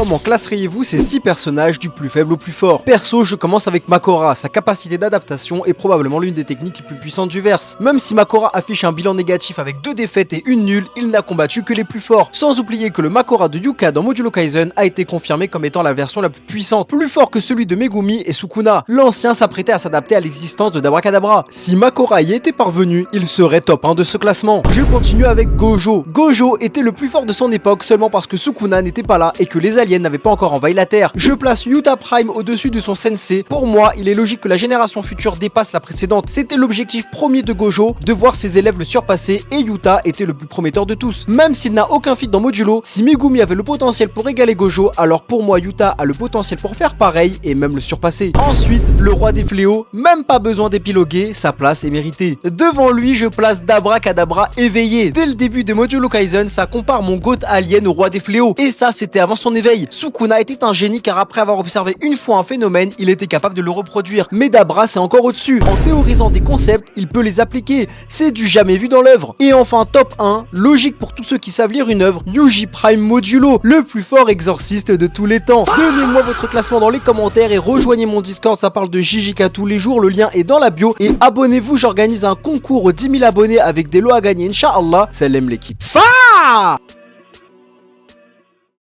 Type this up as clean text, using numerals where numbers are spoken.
Comment classeriez-vous ces 6 personnages du plus faible au plus fort? Perso, je commence avec Makora, sa capacité d'adaptation est probablement l'une des techniques les plus puissantes du verse. Même si Makora affiche un bilan négatif avec 2 défaites et 1 nulle, il n'a combattu que les plus forts. Sans oublier que le Makora de Yuka dans Modulo Kaisen a été confirmé comme étant la version la plus puissante, plus fort que celui de Megumi et Sukuna. L'ancien s'apprêtait à s'adapter à l'existence de Dabrakadabra. Si Makora y était parvenu, il serait top 1 de ce classement. Je continue avec Gojo. Gojo était le plus fort de son époque seulement parce que Sukuna n'était pas là et que les aliens n'avaient pas encore envahi la Terre. Je place Yuta Prime au-dessus de son sensei. Pour moi, il est logique que la génération future dépasse la précédente. C'était l'objectif premier de Gojo, de voir ses élèves le surpasser, et Yuta était le plus prometteur de tous. Même s'il n'a aucun feat dans Modulo, si Megumi avait le potentiel pour égaler Gojo, alors pour moi Yuta a le potentiel pour faire pareil et même le surpasser. Ensuite, le roi des fléaux, même pas besoin d'épiloguer, sa place est méritée. Devant lui, je place Dabrakadabra éveillé. Dès le début de Modulo Kaisen, ça compare mon GOAT alien au roi des fléaux. Et ça, c'était avant son éveil. Sukuna était un génie car après avoir observé une fois un phénomène, il était capable de le reproduire. Mais Dabra, c'est encore au-dessus. En théorisant des concepts, il peut les appliquer. C'est du jamais vu dans l'œuvre. Et enfin, top 1, logique pour tous ceux qui savent lire une œuvre, Yuji Prime Modulo, le plus fort exorciste de tous les temps. Donnez-moi votre classement dans les commentaires et rejoignez mon Discord, ça parle de JJK tous les jours, le lien est dans la bio. Et abonnez-vous, j'organise un concours aux 10 000 abonnés avec des lots à gagner, Inch'Allah. Salam l'équipe. Fa